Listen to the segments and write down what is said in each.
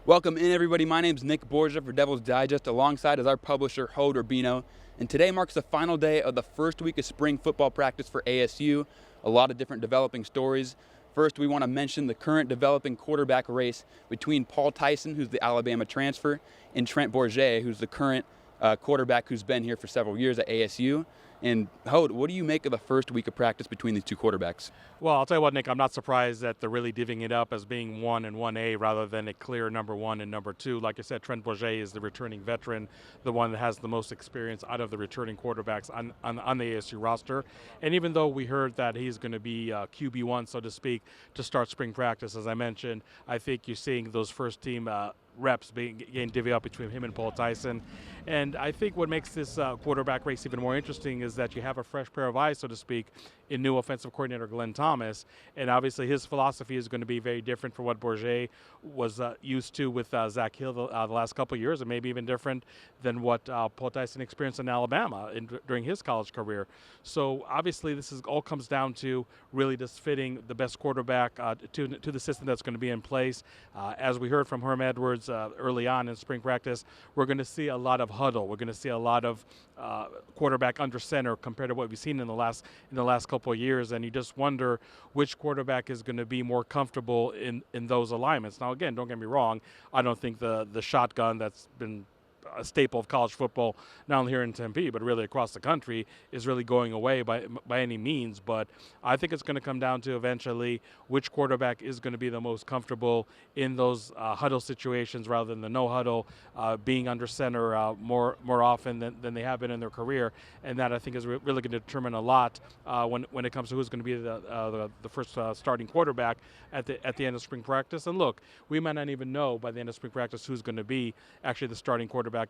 Welcome in, everybody. My name's Nick Borgia for Devil's Digest, alongside is our publisher, Hode Urbino. And today marks the final day of the first week of spring football practice for ASU. A lot of different developing stories. First, we want to mention the current developing quarterback race between Paul Tyson, who's the Alabama transfer, and Trent Bourget, who's the current quarterback who's been here for several years at ASU. And Hode, what do you make of the first week of practice between these two quarterbacks? Well, I'll tell you what, Nick, I'm not surprised that they're really divvying it up as being 1 and 1A rather than a clear number 1 and number 2. Like I said, Trent Bourget is the returning veteran, the one that has the most experience out of the returning quarterbacks on the ASU roster. And even though we heard that he's going to be QB1, so to speak, to start spring practice, as I mentioned, I think you're seeing those first team reps getting divvied up between him and Paul Tyson. And I think what makes this quarterback race even more interesting is that you have a fresh pair of eyes, so to speak, in new offensive coordinator Glenn Thomas. And obviously his philosophy is going to be very different from what Bourget was used to with Zach Hill the last couple of years, and maybe even different than what Paul Tyson experienced in Alabama during his college career. So obviously this all comes down to really just fitting the best quarterback to the system that's going to be in place. As we heard from Herm Edwards early on in spring practice, we're going to see a lot of huddle. We're going to see a lot of quarterback under center compared to what we've seen in the last couple of years, and you just wonder which quarterback is going to be more comfortable in those alignments. Now, again, don't get me wrong, I don't think the shotgun that's been a staple of college football, not only here in Tempe, but really across the country, is really going away by any means. But I think it's going to come down to eventually which quarterback is going to be the most comfortable in those huddle situations rather than the no huddle, being under center more often than they have been in their career. And that, I think, is really going to determine a lot when it comes to who's going to be the first starting quarterback at the end of spring practice. And look, we might not even know by the end of spring practice who's going to be actually the starting quarterback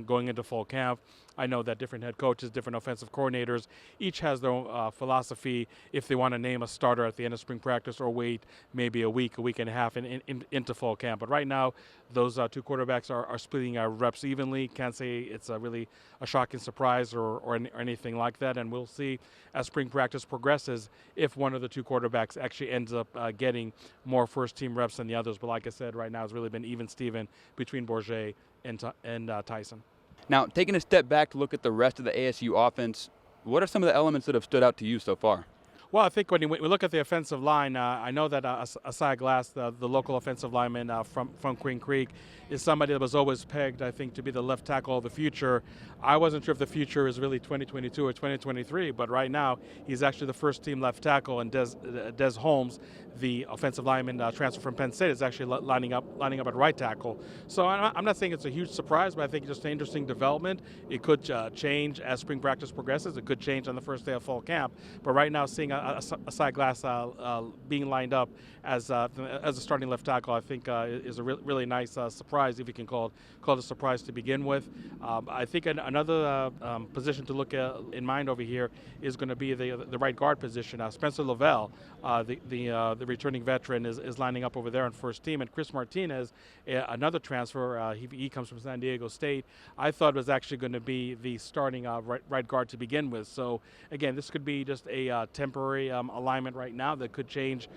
going into fall camp. I know that different head coaches, different offensive coordinators, each has their own philosophy if they want to name a starter at the end of spring practice or wait maybe a week and a half into fall camp. But right now, those two quarterbacks are splitting reps evenly. Can't say it's really a shocking surprise or anything like that. And we'll see as spring practice progresses if one of the two quarterbacks actually ends up getting more first-team reps than the others. But like I said, right now it's really been even-steven between Bourget and Tyson. Now, taking a step back to look at the rest of the ASU offense, what are some of the elements that have stood out to you so far? Well, I think when we look at the offensive line, I know that Asai Glass, the local offensive lineman from Queen Creek, is somebody that was always pegged, I think, to be the left tackle of the future. I wasn't sure if the future is really 2022 or 2023, but right now he's actually the first-team left tackle, and Des Holmes, the offensive lineman transfer from Penn State, is actually lining up at right tackle. So I'm not saying it's a huge surprise, but I think it's just an interesting development. It could change as spring practice progresses. It could change on the first day of fall camp. But right now, seeing Asai Glass being lined up as a starting left tackle, I think is a really nice surprise, if you can call it a surprise to begin with. I think another position to look at in mind over here is going to be the right guard position. Spencer Lavelle, the returning veteran, is lining up over there on first team, and Chris Martinez, another transfer, he comes from San Diego State, I thought was actually going to be the starting right guard to begin with. So again, this could be just a temporary alignment right now that could change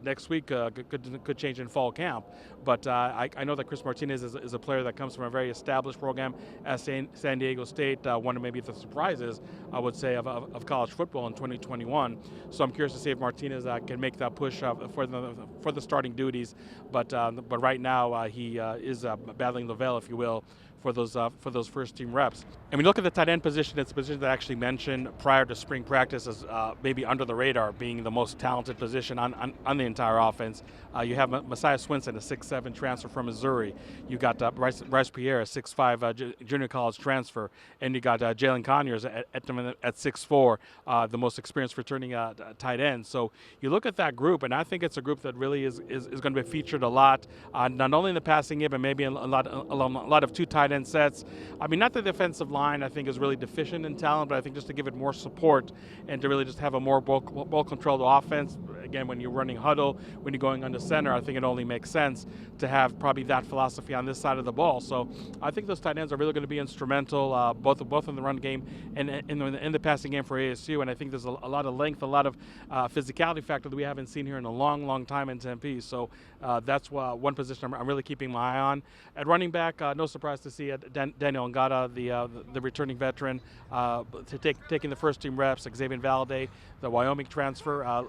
next week, could change in fall camp. But I know that Chris Martinez is a player that comes from a very established program at San Diego State, one of maybe the surprises, I would say, of college football in 2021. So I'm curious to see if Martinez can make that push for the starting duties. But right now he is battling Lavelle, if you will, for those first team reps. And when you look at the tight end position, it's a position that I actually mentioned prior to spring practice as maybe under the radar being the most talented position on the entire offense. You have Messiah Swinson, a 6'7" transfer from Missouri. You got Bryce Pierre, a 6'5" junior college transfer, and you got Jalen Conyers at 6'4", the most experienced returning tight end. So you look at that group, and I think it's a group that really is going to be featured a lot, not only in the passing game, but maybe a lot of two tight tight end sets. I mean, not the defensive line I think is really deficient in talent, but I think just to give it more support and to really just have a more ball controlled offense. Again, when you're running huddle, when you're going under center, I think it only makes sense to have probably that philosophy on this side of the ball. So I think those tight ends are really going to be instrumental, both in the run game and in the passing game for ASU. And I think there's a lot of length, a lot of physicality factor that we haven't seen here in a long time in Tempe. So that's one position I'm really keeping my eye on. At running back, no surprise to see Daniel Ngata, the returning veteran, taking the first team reps. Xavier Valade, the Wyoming transfer,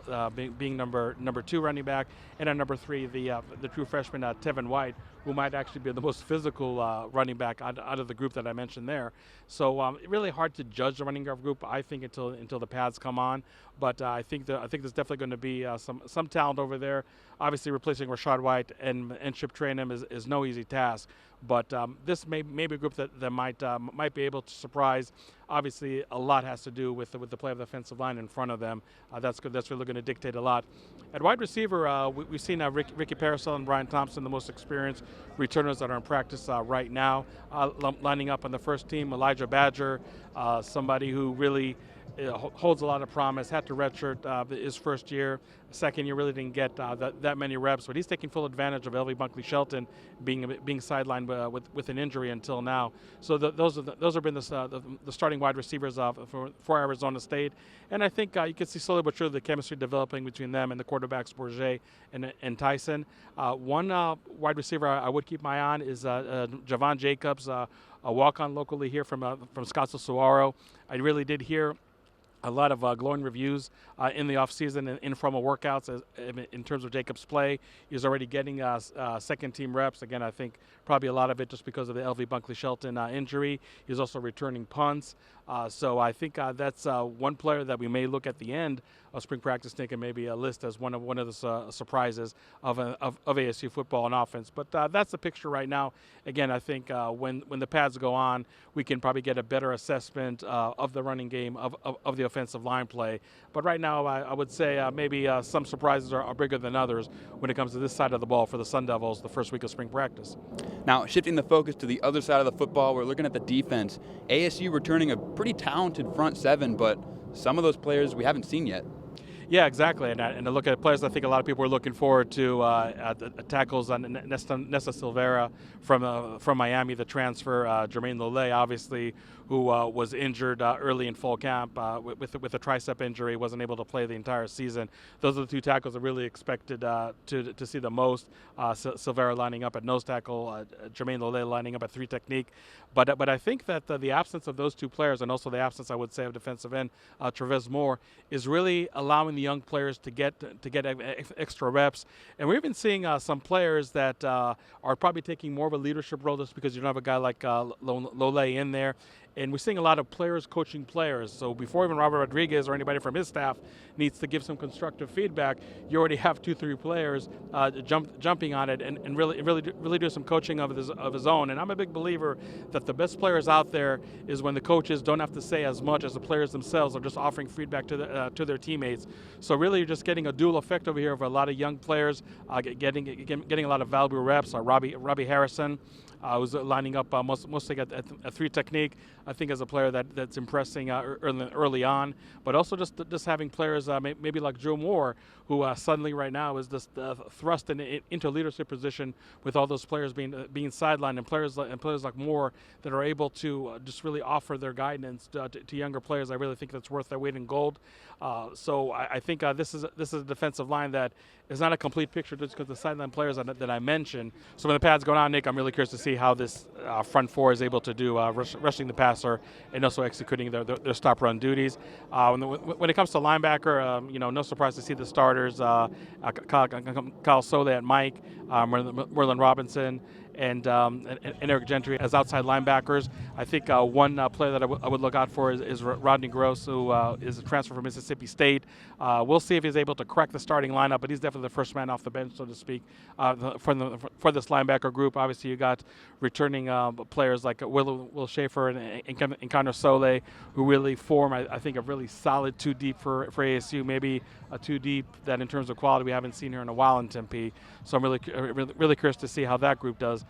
being number 2 running back, and at number 3, the true freshman Tevin White, who might actually be the most physical running back out of the group that I mentioned there. So really hard to judge the running back group, I think, until the pads come on. But I think there's definitely going to be some talent over there. Obviously, replacing Rashad White and Chip Trainham is no easy task. But this may be a group that might be able to surprise. Obviously, a lot has to do with the play of the offensive line in front of them. That's really going to dictate a lot. At wide receiver, we've seen Ricky Parasol and Brian Thompson, the most experienced returners that are in practice right now, lining up on the first team. Elijah Badger, somebody who really holds a lot of promise, had to redshirt his first year. Second year really didn't get that many reps, but he's taking full advantage of L.V. Bunkley-Shelton being sidelined with an injury until now. So those have been the starting wide receivers for Arizona State, and I think you can see slowly but surely the chemistry developing between them and the quarterbacks Bourget and Tyson. One wide receiver I would keep my eye on is Javon Jacobs, a walk-on locally here from Scottsdale Saguaro. I really did hear a lot of glowing reviews in the offseason and informal workouts in terms of Jacobs' play. He's already getting second-team reps. Again, I think probably a lot of it just because of the L.V. Bunkley-Shelton injury. He's also returning punts. So I think that's one player that we may look at the end of spring practice, Nick, and maybe a list as one of the surprises of ASU football and offense. But that's the picture right now. Again, I think when the pads go on, we can probably get a better assessment of the running game, of the offensive line play. But right now, I would say maybe some surprises are bigger than others when it comes to this side of the ball for the Sun Devils the first week of spring practice. Now, shifting the focus to the other side of the football, we're looking at the defense. ASU returning a pretty talented front seven, but some of those players we haven't seen yet. Yeah, exactly. And to look at players, I think a lot of people are looking forward to tackles on Nesta Silvera from Miami, the transfer. Jermaine Lole, obviously, who was injured early in fall camp with a tricep injury, wasn't able to play the entire season. Those are the two tackles that really expected to see the most. Silvera lining up at nose tackle, Jermaine Lole lining up at 3 technique. But I think that the absence of those two players, and also the absence, I would say, of defensive end Trevez Moore, is really allowing the young players to get extra reps. And we're even seeing some players that are probably taking more of a leadership role just because you don't have a guy like Lole in there. And we're seeing a lot of players coaching players. So before even Robert Rodriguez or anybody from his staff needs to give some constructive feedback, you already have 2-3 players jumping on it and really do some coaching of his own. And I'm a big believer that the best players out there is when the coaches don't have to say as much as the players themselves are just offering feedback to their teammates. So really you're just getting a dual effect over here of a lot of young players getting a lot of valuable reps. Robbie Harrison, who's lining up mostly at 3 technique, I think, as a player that's impressing early on. But also just having players maybe like Joe Moore, who suddenly right now is just thrust into a leadership position with all those players being sidelined, and players like Moore that are able to just really offer their guidance to younger players. I really think that's worth their weight in gold. So I think this is a defensive line that is not a complete picture just because the sideline players that I mentioned. So when the pads go on, Nick, I'm really curious to see how this front four is able to do rushing the passer and also executing their stop run duties. When it comes to linebacker, no surprise to see the starters: Kyle Sole at Mike, Merlin Robinson, and Eric Gentry as outside linebackers. I think one player that I would look out for is Rodney Gross, who is a transfer from Mississippi State. We'll see if he's able to crack the starting lineup, but he's definitely the first man off the bench, so to speak, for this linebacker group. Obviously, you got returning players like Will Schaefer and Connor Sole, who really form, I think, a really solid 2 deep for ASU, maybe a 2 deep that in terms of quality we haven't seen here in a while in Tempe. So I'm really curious to see how that group does.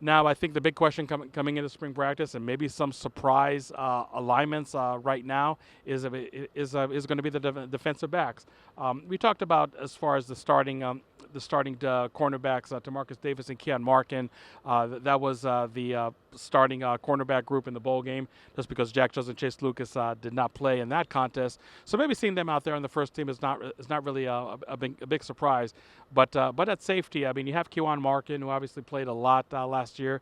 Now, I think the big question coming into spring practice, and maybe some surprise alignments right now, is going to be the defensive backs. We talked about as far as the starting cornerbacks, Tamarcus Davis and Keon Markin. That was the starting cornerback group in the bowl game, just because Jack Jones and Chase Lucas did not play in that contest. So maybe seeing them out there on the first team is not really a big surprise. But at safety, I mean, you have Keon Markin, who obviously played a lot last year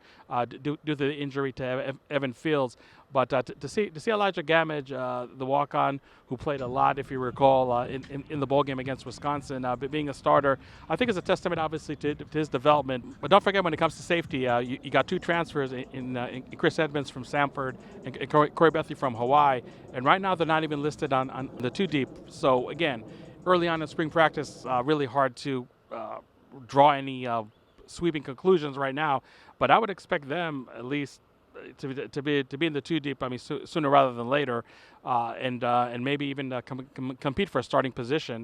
due to the injury to Evan Fields. But to see Elijah Gamage, the walk-on, who played a lot, if you recall, in the bowl game against Wisconsin, being a starter, I think is a testament, obviously, to his development. But don't forget, when it comes to safety, you got two transfers in Chris Edmonds from Samford and Corey Bethy from Hawaii. And right now, they're not even listed on the two deep. So, again, early on in spring practice, really hard to draw any sweeping conclusions right now. But I would expect them, at least, to be in the two deep. I mean, sooner rather than later, and maybe even compete for a starting position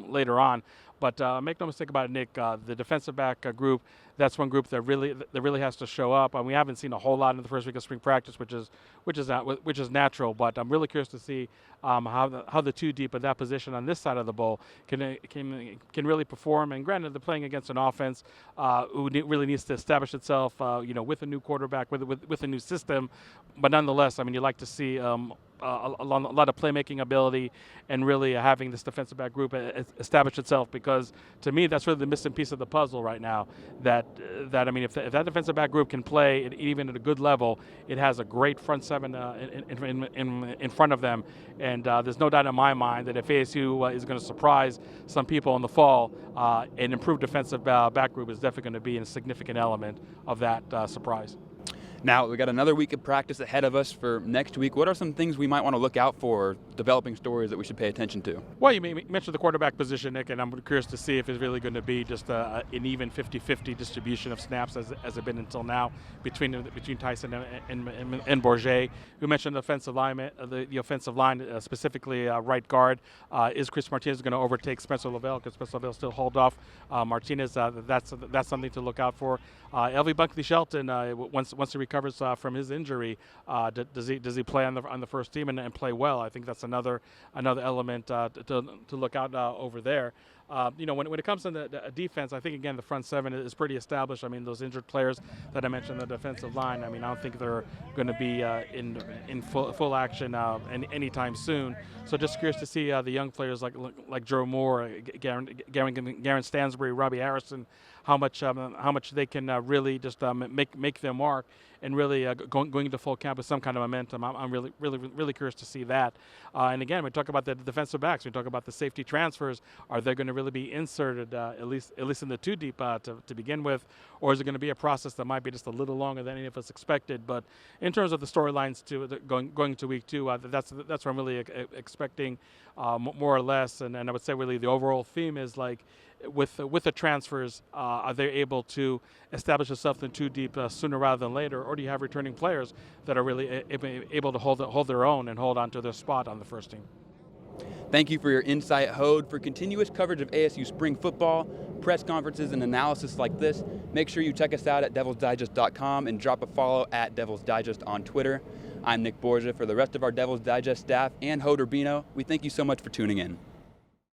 later on. But make no mistake about it, Nick. The defensive back group, that's one group that really has to show up. And we haven't seen a whole lot in the first week of spring practice, which is natural. But I'm really curious to see how the two deep at that position on this side of the bowl can really perform. And granted, they're playing against an offense who really needs to establish itself, with a new quarterback, with a new system. But nonetheless, I mean, you like to see a lot of playmaking ability and really having this defensive back group establish itself, because to me that's really the missing piece of the puzzle right now. That I mean, if that defensive back group can play even at a good level, it has a great front seven in front of them. And there's no doubt in my mind that if ASU is going to surprise some people in the fall, an improved defensive back group is definitely going to be a significant element of that surprise. Now, we got another week of practice ahead of us for next week. What are some things we might want to look out for, developing stories that we should pay attention to? Well, you mentioned the quarterback position, Nick, and I'm curious to see if it's really going to be just an even 50-50 distribution of snaps as it's been until now between Tyson and Bourget. We mentioned the offensive line, specifically right guard. Is Chris Martinez going to overtake Spencer Lavelle? Because Spencer Lavelle still hold off Martinez. That's something to look out for. L.V. Bunkley Shelton, once he recovers from his injury, does he play on the first team and play well? I think that's another element to look out over there. When it comes to the defense, I think, again, the front seven is pretty established. I mean, those injured players that I mentioned on the defensive line, I mean, I don't think they're going to be in full action anytime soon. So just curious to see the young players like Joe Moore, Garen Stansbury, Robbie Harrison, how much they can really just make their mark and really going into full camp with some kind of momentum. I'm really curious to see that. And again, we talk about the defensive backs. We talk about the safety transfers. Are they going to really be inserted at least in the two deep to begin with, or is it going to be a process that might be just a little longer than any of us expected? But in terms of the storylines going to week two, that's what I'm really expecting, more or less. And I would say really the overall theme is like, with the transfers, are they able to establish themselves in two deep sooner rather than later, or do you have returning players that are really able to hold their own and hold on to their spot on the first team? Thank you for your insight, Hode. For continuous coverage of ASU spring football, press conferences, and analysis like this, make sure you check us out at DevilsDigest.com and drop a follow at Devils Digest on Twitter. I'm Nick Borgia. For the rest of our Devils Digest staff and Hode Urbino, we thank you so much for tuning in.